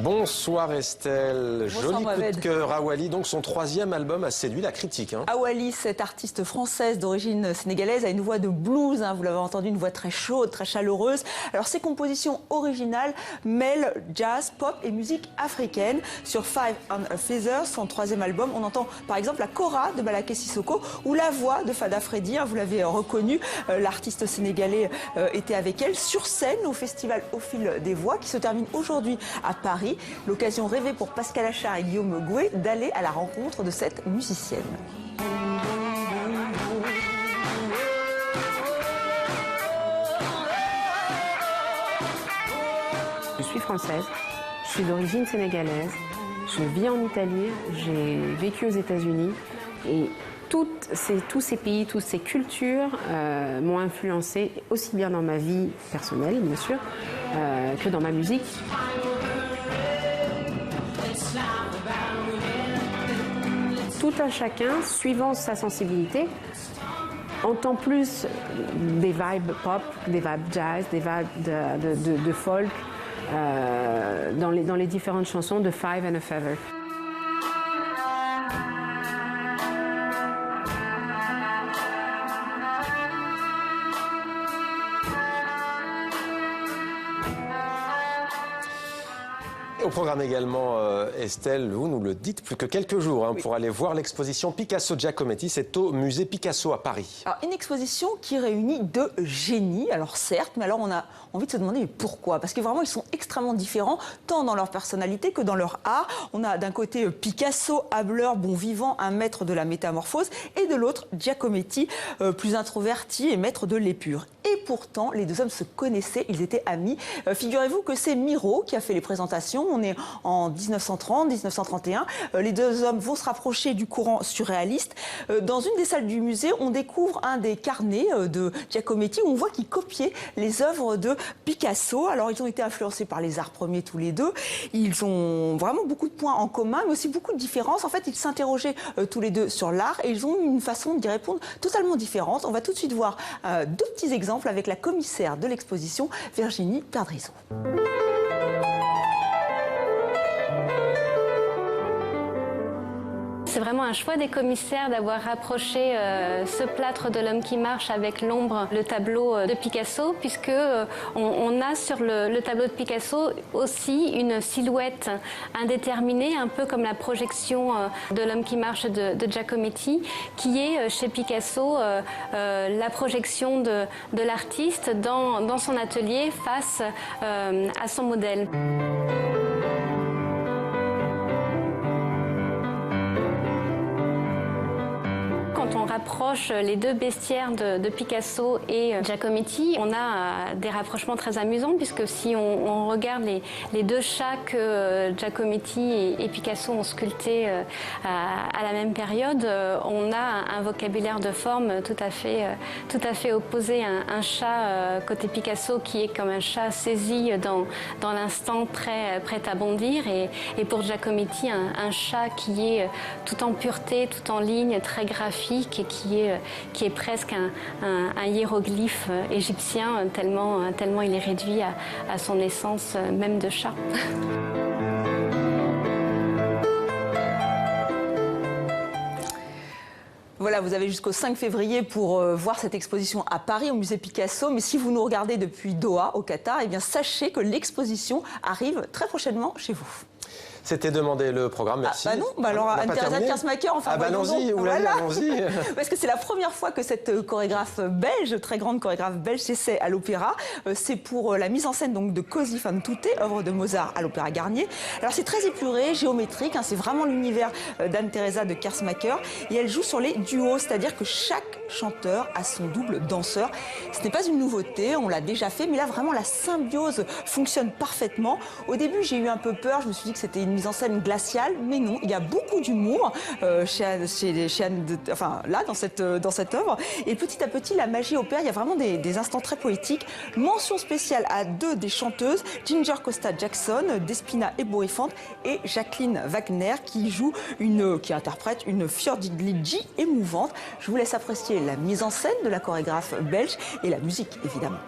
Bonsoir Estelle, joli coup de cœur. Awali, donc son troisième album a séduit la critique. Awali, cette artiste française d'origine sénégalaise, a une voix de blues, vous l'avez entendu, une voix très chaude, très chaleureuse. Alors ses compositions originales mêlent jazz, pop et musique africaine. Sur Five and a Feather, son troisième album, on entend par exemple la kora de Balaké Sissoko ou la voix de Fada Freddy, vous l'avez reconnu, l'artiste sénégalais était avec elle sur scène au festival Au Fil des Voix qui se termine aujourd'hui à Paris. L'occasion rêvée pour Pascal Achard et Guillaume Gouet d'aller à la rencontre de cette musicienne. Je suis française, je suis d'origine sénégalaise, je vis en Italie, j'ai vécu aux États-Unis et tous ces pays, toutes ces cultures m'ont influencée aussi bien dans ma vie personnelle, bien sûr, que dans ma musique. Tout un chacun, suivant sa sensibilité, entend plus des vibes pop, des vibes jazz, des vibes de folk dans les différentes chansons de Five and a Feather. Au programme également, Estelle, vous nous le dites, plus que quelques jours pour aller voir l'exposition Picasso Giacometti. C'est au musée Picasso à Paris. Alors, une exposition qui réunit deux génies, alors certes, mais alors on a envie de se demander mais pourquoi? Parce que vraiment ils sont extrêmement différents, tant dans leur personnalité que dans leur art. On a d'un côté Picasso, hâbleur, bon vivant, un maître de la métamorphose, et de l'autre Giacometti, plus introverti et maître de l'épure. Et pourtant, les deux hommes se connaissaient, ils étaient amis. Figurez-vous que c'est Miro qui a fait les présentations. On est en 1930, 1931. Les deux hommes vont se rapprocher du courant surréaliste. Dans une des salles du musée, on découvre un des carnets de Giacometti où on voit qu'il copiait les œuvres de Picasso. Alors, ils ont été influencés par les arts premiers tous les deux. Ils ont vraiment beaucoup de points en commun, mais aussi beaucoup de différences. En fait, ils s'interrogeaient tous les deux sur l'art et ils ont eu une façon d'y répondre totalement différente. On va tout de suite voir deux petits exemples avec la commissaire de l'exposition, Virginie Perdrizon. C'est vraiment un choix des commissaires d'avoir rapproché ce plâtre de l'homme qui marche avec l'ombre, le tableau de Picasso, puisque on a sur le tableau de Picasso aussi une silhouette indéterminée, un peu comme la projection de l'homme qui marche de Giacometti, qui est chez Picasso la projection de l'artiste dans son atelier face à son modèle. Quand on rapproche les deux bestiaires de Picasso et Giacometti, on a des rapprochements très amusants puisque si on regarde les deux chats que Giacometti et Picasso ont sculptés à la même période, on a un vocabulaire de forme tout à fait opposé. Un chat côté Picasso qui est comme un chat saisi dans l'instant prêt à bondir et pour Giacometti un chat qui est tout en pureté, tout en ligne, très graphique et qui est presque un hiéroglyphe égyptien tellement il est réduit à son essence même de chat. Voilà, vous avez jusqu'au 5 février pour voir cette exposition à Paris, au musée Picasso. Mais si vous nous regardez depuis Doha, au Qatar, eh bien sachez que l'exposition arrive très prochainement chez vous. C'était demandé le programme, merci. Ah bah non, alors Anne-Thérèse Kersmacher, enfin... Ah bah allons-y, voilà. Allons-y. Parce que c'est la première fois que cette chorégraphe belge, très grande chorégraphe belge, s'essaie à l'opéra. C'est pour la mise en scène donc, de Così fan tutte, œuvre de Mozart à l'Opéra Garnier. Alors c'est très épuré, géométrique, c'est vraiment l'univers d'Anne-Thérèse Kersmacher. Et elle joue sur les duos, c'est-à-dire que chaque chanteur a son double danseur. Ce n'est pas une nouveauté, on l'a déjà fait, mais là vraiment la symbiose fonctionne parfaitement. Au début j'ai eu un peu peur, je me suis dit que c'était une mise en scène glaciale, mais non, il y a beaucoup d'humour chez Anne là, dans cette œuvre. Et petit à petit, la magie opère. Il y a vraiment des instants très poétiques. Mention spéciale à 2 des chanteuses, Ginger Costa Jackson, Despina Eborifante, et Jacqueline Wagner, qui interprète une Fiordiligi émouvante. Je vous laisse apprécier la mise en scène de la chorégraphe belge et la musique, évidemment.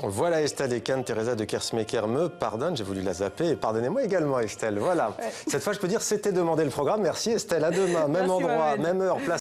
Voilà Estelle Eken, Teresa de Kersmaker me pardonne, j'ai voulu la zapper, et pardonnez-moi également Estelle, voilà. Ouais. Cette fois je peux dire c'était demandé le programme, merci Estelle, à demain, même endroit, même heure, place.